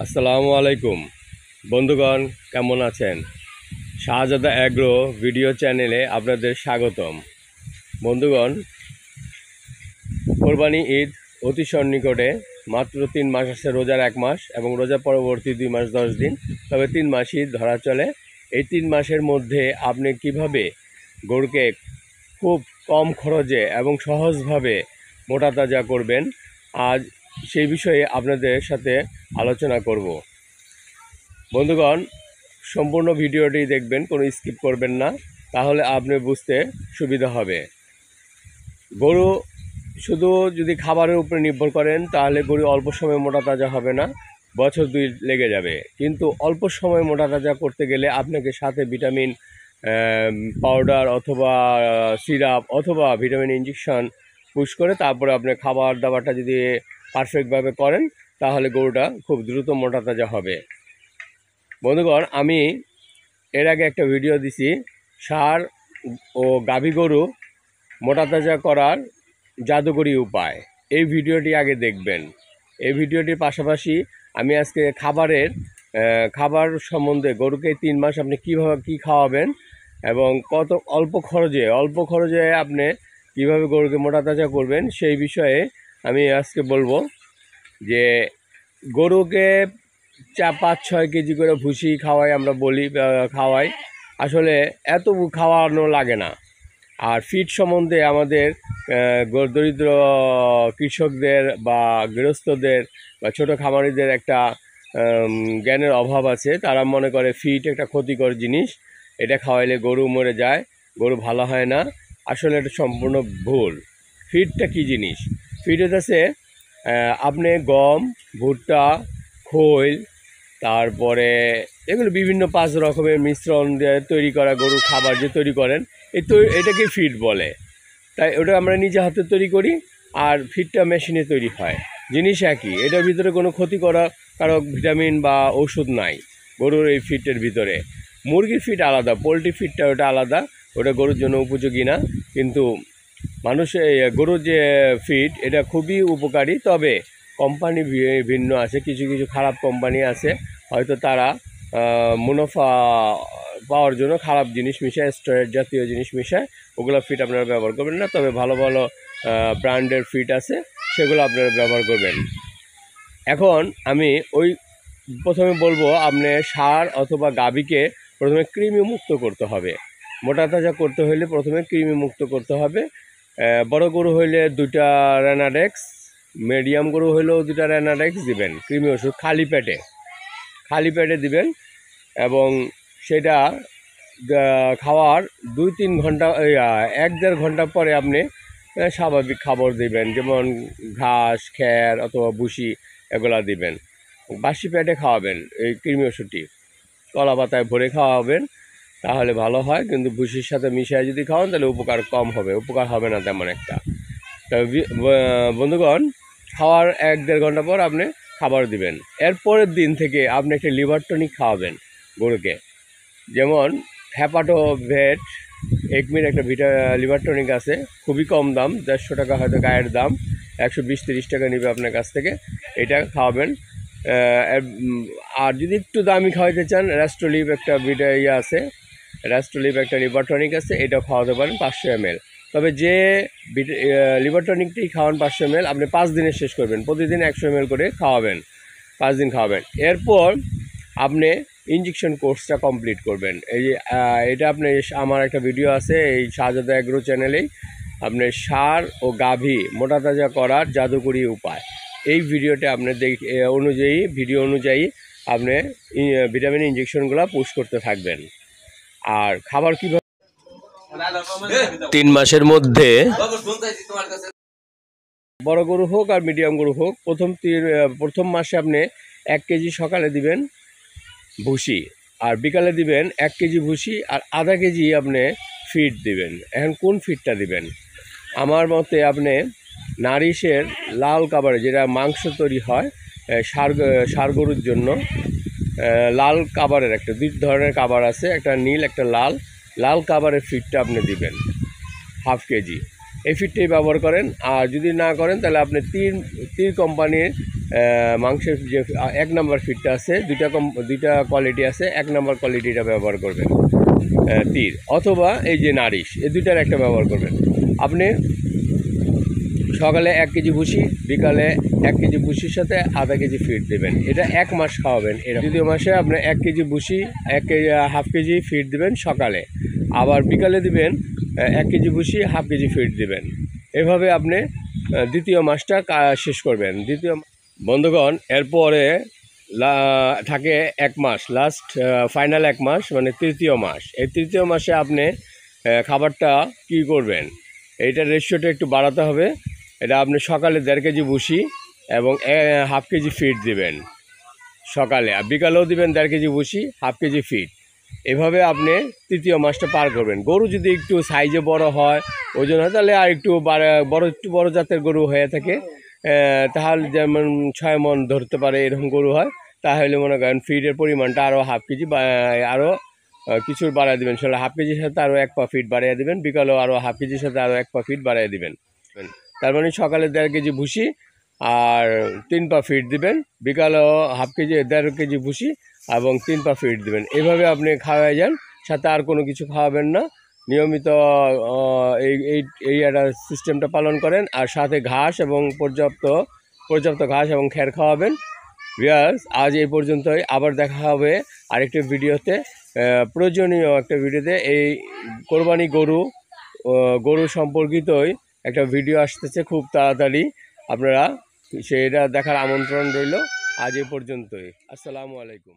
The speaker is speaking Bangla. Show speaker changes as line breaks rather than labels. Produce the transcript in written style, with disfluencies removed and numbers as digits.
আসসালামু আলাইকুম বন্ধুগণ, কেমন আছেন? শাহজাদা অ্যাগ্রো ভিডিও চ্যানেলে আপনাদের স্বাগতম। বন্ধুগণ, কোরবানি ঈদ অতি সন্নিকটে। মাত্র 3 মাস আছে, রোজার 1 মাস এবং রোজা পরবর্তী 2 মাস 10 দিন, তবে 3 মাসই ধরা চলে। এই 3 মাসের মধ্যে আপনি কিভাবে গরুকে খুব কম খরচে এবং সহজভাবে মোটা তাজা করবেন, আজ সেই বিষয়ে আপনাদের সাথে আলোচনা করব। বন্ধুগণ, সম্পূর্ণ ভিডিওটি দেখবেন, কোনো স্কিপ করবেন না, তাহলে আপনি বুঝতে সুবিধা হবে। গরু শুধু যদি খাবারের উপরে নির্ভর করেন তাহলে গরু অল্প সময় মোটা তাজা হবে না, বছর 2 লেগে যাবে। কিন্তু অল্প সময় মোটা তাজা করতে গেলে আপনাকে সাথে ভিটামিন পাউডার অথবা সিরাপ অথবা ভিটামিন ইঞ্জেকশন পুশ করে তারপরে আপনি খাবার দাবারটা যদি পারফেক্টভাবে করেন তাহলে গরুটা খুব দ্রুত মোটা তাজা হবে। বন্ধুগণ, আমি এর আগে একটা ভিডিও দিছি ষাঁড় ও গাভী গরু মোটা তাজা করার জাদুকরি উপায়। এই ভিডিওটি আগে দেখবেন। এই ভিডিওটির পাশাপাশি আমি আজকে খাবার সম্বন্ধে, গরুকে 3 মাস আপনি কীভাবে কী খাওয়াবেন এবং কত অল্প খরচে আপনি কীভাবে গরুকে মোটা তাজা করবেন সেই বিষয়ে আমি আজকে বলবো। যে গরুকে 5-6 কেজি করে ভুসি খাওয়াই, আমরা বলি খাওয়াই, আসলে এত খাওয়ানো লাগে না। আর ফিড সম্বন্ধে আমাদের দরিদ্র কৃষকদের বা গৃহস্থদের বা ছোটো খামারিদের একটা জ্ঞানের অভাব আছে। তারা মনে করে ফিড একটা ক্ষতিকর জিনিস, এটা খাওয়াইলে গরু মরে যায়, গরু ভালো হয় না। আসলে এটা সম্পূর্ণ ভুল। ফিডটা কী জিনিস? ফিড হচ্ছে আপনি গম, ভুট্টা, খৈল, তারপরে এগুলো বিভিন্ন 5 রকমের মিশ্রণ দিয়ে তৈরি করা গরুর খাবার যে তৈরি করেন, এটাকে ফিড বলে। তাই ওটা আমরা নিজে হাতে তৈরি করি, আর ফিডটা মেশিনে তৈরি হয়। জিনিস একই, এটার ভিতরে কোনো কারক ভিটামিন বা ওষুধ নাই গরুর এই ফিডের ভিতরে। মুরগির ফিড আলাদা, পোলট্রি ফিডটা ওটা আলাদা, ওটা গরুর জন্য উপযোগী না। কিন্তু গরুর যে ফিড, এটা খুবই উপকারী। তবে কোম্পানি ভিন্ন আছে, কিছু কিছু খারাপ কোম্পানি আছে, হয়তো তারা মুনাফা পাওয়ার জন্য খারাপ জিনিস মিশায়, স্টেরয়েড জাতীয় জিনিস মিশায়। ওগুলো ফিড আপনারা ব্যবহার করবেন না। তবে ভালো ভালো ব্র্যান্ডের ফিড আছে, সেগুলো আপনারা ব্যবহার করবেন। এখন আমি প্রথমে বলবো, আপনি ষাঁড় অথবা গাভীকে প্রথমে কৃমি মুক্ত করতে হবে। মোটা তাজা করতে হলে প্রথমে কৃমি মুক্ত করতে হবে। বড় গরু হইলে 2টা রেনাডেক্স, মিডিয়াম গরু হইলেও 2টা রেনাডেক্স দিবেন। কৃমি ওষুধ খালি পেটে দিবেন এবং সেটা খাওয়ার 2-3 ঘন্টা 1-1.5 ঘন্টা পরে আপনি স্বাভাবিক খাবার দিবেন, যেমন ঘাস, খ্যার অথবা ভুসি, এগুলা দিবেন। বাসি পেটে খাওয়াবেন এই কৃমি ওষুধটি, কলা পাতায় ভরে খাওয়াবেন, তাহলে ভালো হয়। কিন্তু ভুসির সাথে মিশিয়ে যদি খাওয়ান তাহলে উপকার কম হবে, উপকার হবে না তেমন একটা। তবে বন্ধুগণ, খাওয়ার 1-1.5 ঘন্টা পর আপনি খাবার দিবেন। এরপরের দিন থেকে আপনি একটা লিভার টনিক খাওয়াবেন গরুকে, যেমন হ্যাপাটোভেট একমির একটা লিভার টনিক আছে, খুবই কম দাম, 150 টাকা হয়তো গায়ের দাম, 120-130 টাকা নেবে আপনার কাছ থেকে। এটা খাওয়াবেন। আর যদি একটু দামি খাওয়াইতে চান, র্যাস্টোলিভ একটা আছে, র্যাস্টোলিভ একটা লিভার টনিক আছে, এটাও খাওয়াতে পারেন 500 ml। তবে যে লিভার টনিকটি খাওয়ান 500 ml, আপনি 5 দিনে শেষ করবেন। প্রতিদিন 100 ml করে খাওয়াবেন, 5 দিন খাওয়াবেন। এরপর আপনি ইঞ্জেকশন কোর্সটা কমপ্লিট করবেন। এটা আপনি, আমার একটা ভিডিও আছে এই শাহজাদা অ্যাগ্রো চ্যানেলেই, আপনি ষাঁড় ও গাভী মোটা তাজা করার জাদুকরি উপায়, এই ভিডিওতে আপনি ভিডিও অনুযায়ী আপনি ভিটামিন ইঞ্জেকশনগুলো পুশ করতে থাকবেন। আর খাবার কীভাবে 3 মাসের মধ্যে, বড় গরু হোক আর মিডিয়াম গরু হোক, প্রথম মাসে আপনি 1 কেজি সকালে দিবেন ভুসি, আর বিকালে দিবেন 1 কেজি ভুসি, আর আধা কেজি আপনি ফিড দিবেন। এখন কোন ফিডটা দিবেন? আমার মতে আপনি নারিশের লাল কাবারে, যেটা মাংস তৈরি হয় ষাঁড় গরুর জন্য, লাল কাবারের 2 ধরনের কাবার আছে, একটা নীল একটা লাল কাবারের ফিডটা আপনি দিবেন 1/2 কেজি। এই ফিডটাই ব্যবহার করেন। আর যদি না করেন তাহলে আপনি তীর কোম্পানির মাংসের যে 1 নম্বর ফিডটা আছে, দুইটা কোয়ালিটি আছে, 1 নম্বর কোয়ালিটিটা ব্যবহার করবেন তীর, অথবা এই যে নারিশ, এই দুইটার একটা ব্যবহার করবেন। আপনি সকালে 1 কেজি ভুসি, বিকালে 1 কেজি ভুসির সাথে আধা কেজি ফিড দেবেন। এটা 1 মাস খাওয়াবেন। এটা দ্বিতীয় মাসে আপনি 1 কেজি ভুসি, 1.5 কেজি ফিড দেবেন সকালে, আবার বিকালে দিবেন 1 কেজি ভুসি, 1/2 কেজি ফিড দেবেন। এভাবে আপনি দ্বিতীয় মাসটা শেষ করবেন। বন্ধুগণ, এরপরে থাকে 1 মাস, লাস্ট ফাইনাল 1 মাস মানে তৃতীয় মাস। এই তৃতীয় মাসে আপনি খাবারটা কি করবেন, এইটার রেশিওটা একটু বাড়াতে হবে। এটা আপনি সকালে 1.5 কেজি ভুসি এবং 1/2 কেজি ফিড দিবেন সকালে, আর বিকালেও দিবেন 1.5 কেজি ভুসি, 1/2 কেজি ফিড। এভাবে আপনি তৃতীয় মাসটা পার করবেন। গরু যদি একটু সাইজে বড় হয়, ওজন হয়, তাহলে আর একটু বড় জাতের গরু হয়ে থাকে, তাহলে যেমন 6 মণ ধরতে পারে এরকম গরু হয়, তাহলে মনে করেন ফিডের পরিমাণটা আরও 1/2 কেজি বা আরও কিছুর বাড়ায় দেবেন। আসলে 1/2 কেজির সাথে আরও 1 পা ফিড বাড়িয়ে দেবেন, বিকালেও আরও 1/2 কেজির সাথে আরও 1 পা ফিড বাড়িয়ে দেবেন। তার মানে সকালে 1.5 কেজি ভুসি আর 3 পা ফিড দিবেন, বিকালেও 1.5 কেজি ভুসি এবং 3 পা ফিড দিবেন। এভাবে আপনি খাওয়াই যান, সাথে আর কোনো কিছু খাওয়াবেন না। নিয়মিত এই একটা সিস্টেমটা পালন করেন, আর সাথে ঘাস এবং পর্যাপ্ত ঘাস এবং খ্যার খাওয়াবেন। ভিউয়ার্স, আজ এই পর্যন্তই। আবার দেখা হবে আরেকটা ভিডিওতে, প্রয়োজনীয় একটা ভিডিওতে। এই কোরবানি গরু সম্পর্কিতই একটা ভিডিও আসতেছে খুব তাড়াতাড়ি, আপনারা সেটা দেখার আমন্ত্রণ রইল। আজ এই পর্যন্তই। আসসালামু আলাইকুম।